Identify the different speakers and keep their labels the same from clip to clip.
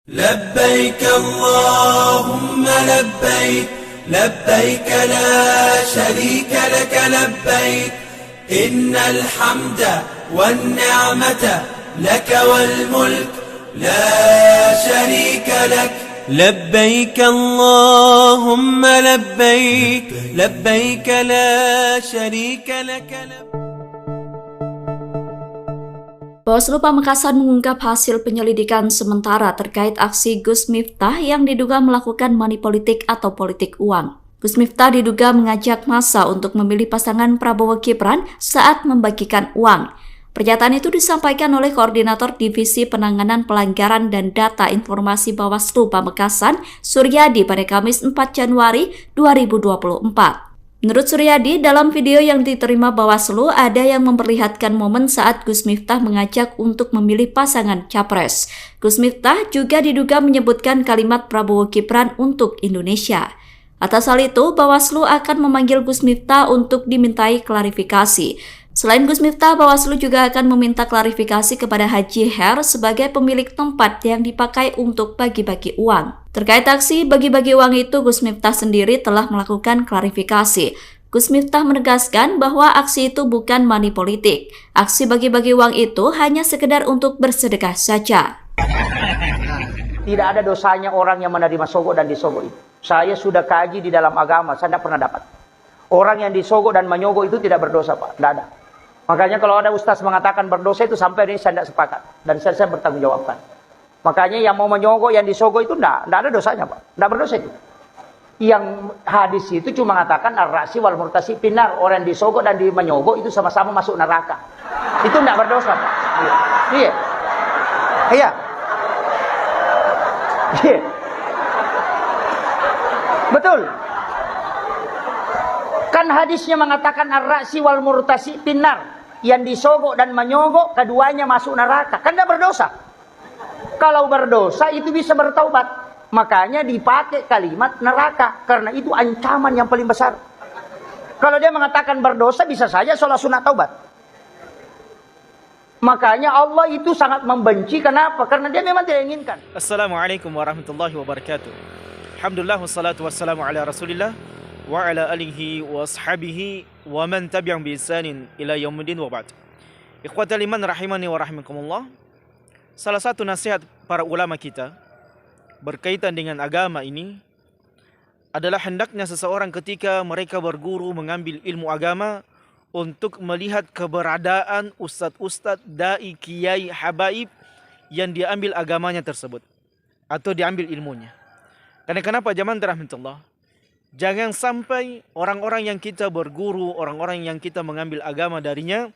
Speaker 1: لبيك اللهم لبيك لبيك لا شريك لك لبيك إن الحمد والنعمة لك والملك لا شريك لك لبيك اللهم لبيك لبيك لا شريك لك
Speaker 2: Bawaslu Pamekasan mengungkap hasil penyelidikan sementara terkait aksi Gus Miftah yang diduga melakukan money politik atau politik uang. Gus Miftah diduga mengajak massa untuk memilih pasangan Prabowo Gibran saat membagikan uang. Pernyataan itu disampaikan oleh Koordinator Divisi Penanganan Pelanggaran dan Data Informasi Bawaslu Pamekasan, Suryadi pada Kamis 4 Januari 2024. Menurut Suryadi, dalam video yang diterima Bawaslu ada yang memperlihatkan momen saat Gus Miftah mengajak untuk memilih pasangan capres. Gus Miftah juga diduga menyebutkan kalimat Prabowo Gibran untuk Indonesia. Atas hal itu, Bawaslu akan memanggil Gus Miftah untuk dimintai klarifikasi. Selain Gus Miftah, Bawaslu juga akan meminta klarifikasi kepada Haji Her sebagai pemilik tempat yang dipakai untuk bagi-bagi uang. Terkait aksi bagi-bagi uang itu, Gus Miftah sendiri telah melakukan klarifikasi. Gus Miftah menegaskan bahwa aksi itu bukan money politik. Aksi bagi-bagi uang itu hanya sekedar untuk bersedekah saja.
Speaker 3: Tidak ada dosanya orang yang menerima sogok dan disogok itu. Saya sudah kaji di dalam agama, saya tidak pernah dapat. Orang yang disogok dan menyogok itu tidak berdosa, Pak. Tidak ada. Makanya kalau ada ustaz mengatakan berdosa itu sampai ini saya tidak sepakat. Dan saya bertanggung jawabkan. Makanya yang mau menyogok, yang disogok itu tidak ada dosanya, Pak. Tidak berdosa itu. Yang hadis itu cuma mengatakan ar-rasi wal murtasi pinar. Orang yang disogok dan menyogok itu sama-sama masuk neraka. Itu tidak berdosa, Pak. Iya. Iya. Iya. Betul. Kan hadisnya mengatakan ar-rasi wal murtasi pinar. Yang disogok dan menyogok keduanya masuk neraka. Kan tidak berdosa. Kalau berdosa itu bisa bertaubat. Makanya dipakai kalimat neraka. Karena itu ancaman yang paling besar. Kalau dia mengatakan berdosa bisa saja sholat sunat taubat. Makanya Allah itu sangat membenci. Kenapa? Karena dia memang tidak inginkan.
Speaker 4: Assalamualaikum warahmatullahi wabarakatuh. Alhamdulillah wassalatu wassalamu ala rasulillah wa ala alihi wa ashabihi wa man tabi'an bi ihsanin ila yaumil wa ba'd. Ikhwatal iman rahimani wa rahimakumullah. Salah satu nasihat para ulama kita berkaitan dengan agama ini adalah hendaknya seseorang ketika mereka berguru mengambil ilmu agama untuk melihat keberadaan ustadz-ustadz, dai, kiai, habaib yang diambil agamanya tersebut atau diambil ilmunya. Karena kenapa jamaah rahmatullah? Jangan sampai orang-orang yang kita berguru, orang-orang yang kita mengambil agama darinya,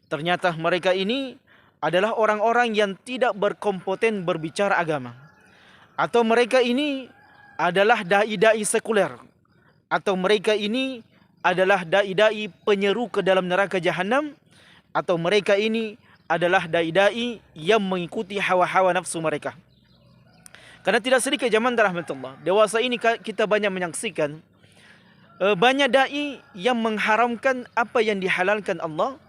Speaker 4: ternyata mereka ini adalah orang-orang yang tidak berkompeten berbicara agama. Atau mereka ini adalah dai-dai sekuler. Atau mereka ini adalah dai-dai penyeru ke dalam neraka jahanam. Atau mereka ini adalah dai-dai yang mengikuti hawa-hawa nafsu mereka. Karena tidak sedikit zaman rahmatullah, dewasa ini kita banyak menyaksikan banyak dai yang mengharamkan apa yang dihalalkan Allah,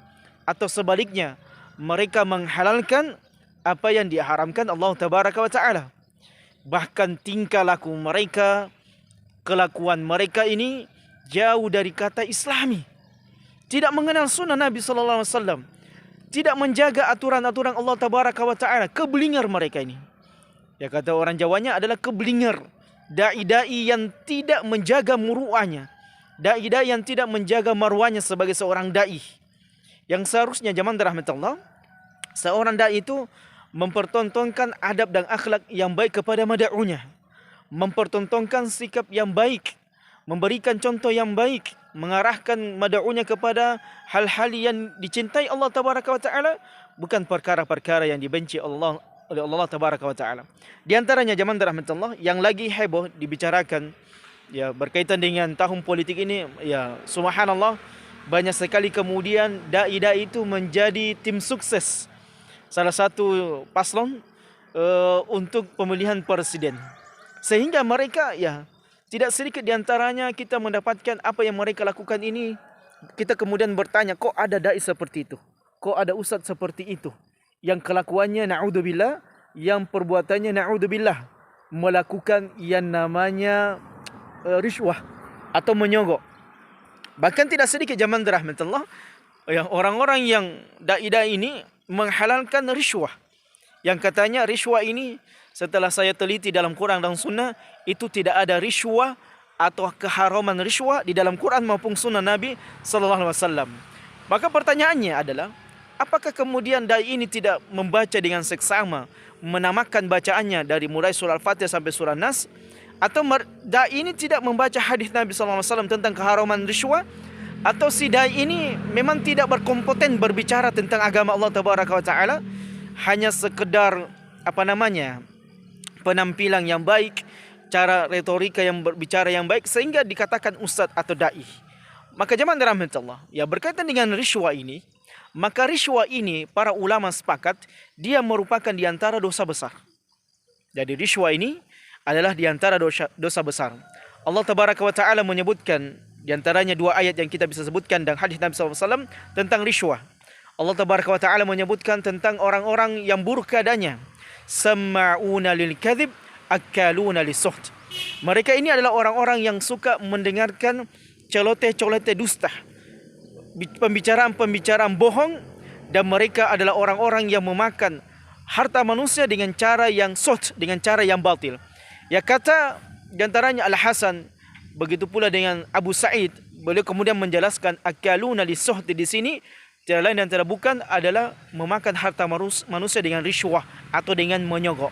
Speaker 4: atau sebaliknya mereka menghalalkan apa yang diharamkan Allah tabaraka wa taala. Bahkan tingkah laku mereka, kelakuan mereka ini jauh dari kata Islami. Tidak mengenal sunnah Nabi sallallahu alaihi wasallam, tidak menjaga aturan-aturan Allah tabaraka wa taala. Keblinger mereka ini. Ya, kata orang Jawanya adalah keblinger. Dai-dai yang tidak menjaga muruahnya. Dai-dai yang tidak menjaga marwahnya sebagai seorang dai. Yang seharusnya jamaah rahmatullah, seorang dai itu mempertontonkan adab dan akhlak yang baik kepada mad'unya. Mempertontonkan sikap yang baik. Memberikan contoh yang baik. Mengarahkan mad'unya kepada hal-hal yang dicintai Allah tabaraka wa ta'ala. Bukan perkara-perkara yang dibenci oleh Allah tabaraka wa ta'ala. Di antaranya jamaah rahmatullah yang lagi heboh dibicarakan ya berkaitan dengan tahun politik ini, ya subhanallah, banyak sekali kemudian dai-dai itu menjadi tim sukses salah satu paslon untuk pemilihan presiden. Sehingga mereka ya tidak sedikit di antaranya kita mendapatkan apa yang mereka lakukan ini, kita kemudian bertanya, kok ada dai seperti itu? Kok ada ustadz seperti itu? Yang kelakuannya na'udzubillah yang perbuatannya na'udzubillah melakukan yang namanya riswah atau menyogok. Bahkan tidak sedikit zaman rahmatullah yang orang-orang yang dai-dai ini menghalalkan riswah. Yang katanya riswah ini setelah saya teliti dalam Quran dan Sunnah itu tidak ada riswah atau keharaman riswah di dalam Quran maupun Sunnah Nabi sallallahu alaihi wasallam. Maka pertanyaannya adalah, apakah kemudian dai ini tidak membaca dengan seksama, menamakan bacaannya dari mulai surah Al-Fatihah sampai surah Nas, atau dai ini tidak membaca hadis Nabi sallallahu alaihi wasallam tentang keharaman riswah, atau si dai ini memang tidak berkompeten berbicara tentang agama Allah tabaraka wa taala, hanya sekedar penampilan yang baik, cara retorika yang berbicara yang baik sehingga dikatakan ustaz atau dai. Maka jemaah rahmatullah, ya berkaitan dengan riswah ini, maka riswah ini para ulama sepakat dia merupakan di antara dosa besar. Jadi riswah ini adalah di antara dosa besar. Allah tabaraka wa taala menyebutkan di antaranya 2 ayat yang kita bisa sebutkan dan hadis Nabi SAW tentang riswah. Allah tabaraka wa taala menyebutkan tentang orang-orang yang buruk keadaannya. Samma'una lil kadhib akaluna lis-suht. Mereka ini adalah orang-orang yang suka mendengarkan celoteh-celoteh dusta, pembicaraan-pembicaraan bohong, dan mereka adalah orang-orang yang memakan harta manusia dengan cara yang suht, dengan cara yang batil. Ya kata di antaranya Al-Hasan, begitu pula dengan Abu Sa'id, beliau kemudian menjelaskan akaluna lis-suht di sini tiada lain dan tiada bukan adalah memakan harta manusia dengan riswah atau dengan menyogok.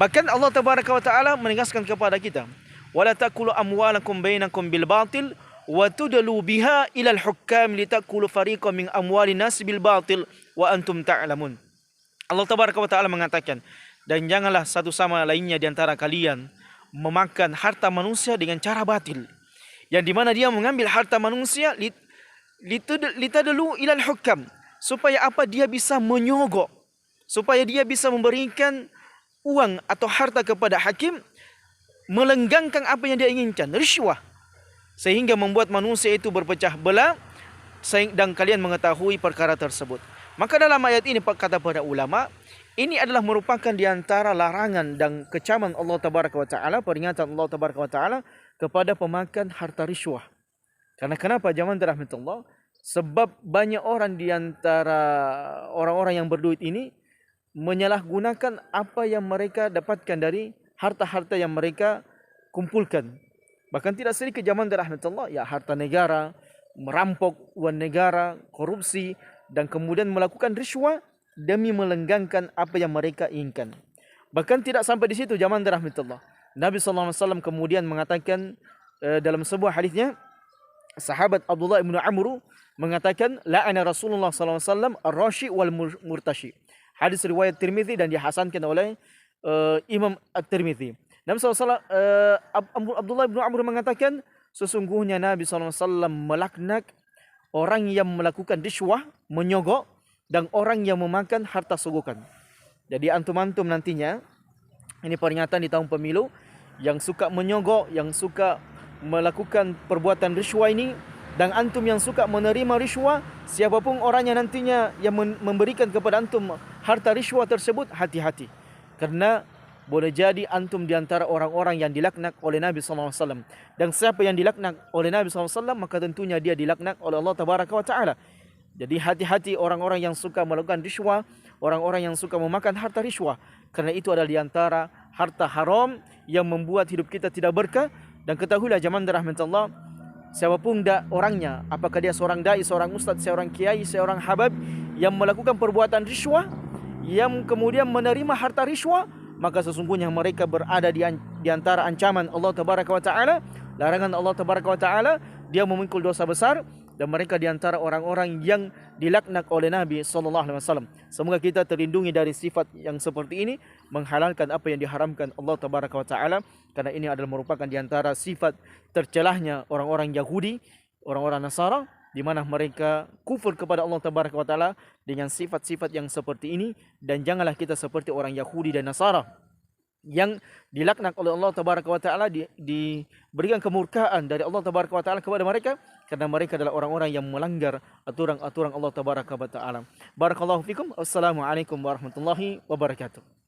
Speaker 4: Bahkan Allah tabaraka wa taala menegaskan kepada kita, wala taqulu amwalakum bainakum bil batil wa tudlu biha ila al hukam litakulu fariqan min amwalin nas bil batil wa antum ta'lamun. Allah tabaraka wa taala mengatakan, dan janganlah satu sama lainnya di antara kalian memakan harta manusia dengan cara batil, yang di mana dia mengambil harta manusia litadlu ila al hukam, supaya apa? Dia bisa menyogok, supaya dia bisa memberikan uang atau harta kepada hakim, melenggangkan apa yang dia inginkan, riswah, sehingga membuat manusia itu berpecah belah, dan kalian mengetahui perkara tersebut. Maka dalam ayat ini kata para ulama, ini adalah merupakan di antara larangan dan kecaman Allah tabaraka wa taala, peringatan Allah tabaraka wa taala kepada pemakan harta riswah. Karena kenapa jemaah rahmatullah? Sebab banyak orang di antara orang-orang yang berduit ini menyalahgunakan apa yang mereka dapatkan dari harta-harta yang mereka kumpulkan. Bahkan tidak sedikit zaman rahmatullah, ya harta negara, merampok uang negara, korupsi, dan kemudian melakukan riswah demi melenggangkan apa yang mereka inginkan. Bahkan tidak sampai di situ zaman rahmatullah. Nabi SAW kemudian mengatakan dalam sebuah hadisnya, sahabat Abdullah bin Amr mengatakan, la'ana Rasulullah SAW ar-rashi wal murtashi. Hadis riwayat Tirmizi dan dihasankan oleh Imam At-Tirmizi. Nabi SAW, Abdullah bin Amr mengatakan, sesungguhnya Nabi SAW melaknat orang yang melakukan riswah, menyogok, dan orang yang memakan harta sogokan. Jadi antum-antum nantinya, ini peringatan di tahun pemilu, yang suka menyogok, yang suka melakukan perbuatan riswah ini, dan antum yang suka menerima riswah, siapapun orangnya nantinya yang memberikan kepada antum harta riswah tersebut, hati-hati. Karena boleh jadi antum di antara orang-orang yang dilaknat oleh Nabi SAW. Dan siapa yang dilaknat oleh Nabi SAW, maka tentunya dia dilaknat oleh Allah Tabaraka wa Ta'ala. Jadi hati-hati orang-orang yang suka melakukan riswah, orang-orang yang suka memakan harta riswah. Karena itu adalah di antara harta haram yang membuat hidup kita tidak berkah. Dan ketahuilah jemaah rahmatullah, siapapun orangnya, apakah dia seorang dai, seorang ustaz, seorang kiai, seorang habib yang melakukan perbuatan riswah, yang kemudian menerima harta riswah, maka sesungguhnya mereka berada di antara ancaman Allah Tabaraka wa Ta'ala, larangan Allah Tabaraka wa Ta'ala, dia memikul dosa besar, dan mereka di antara orang-orang yang dilaknat oleh Nabi SAW. Semoga kita terlindungi dari sifat yang seperti ini, menghalalkan apa yang diharamkan Allah Tabaraka wa Ta'ala, karena ini adalah merupakan di antara sifat tercelahnya orang-orang Yahudi, orang-orang Nasara, di mana mereka kufur kepada Allah Tabaraka wa Ta'ala dengan sifat-sifat yang seperti ini. Dan janganlah kita seperti orang Yahudi dan Nasara yang dilaknat oleh Allah Tabaraka wa Ta'ala, diberikan kemurkaan dari Allah Tabaraka wa Ta'ala kepada mereka, karena mereka adalah orang-orang yang melanggar aturan-aturan Allah Tabaraka wa Ta'ala. Barakallahu fikum. Assalamualaikum warahmatullahi wabarakatuh.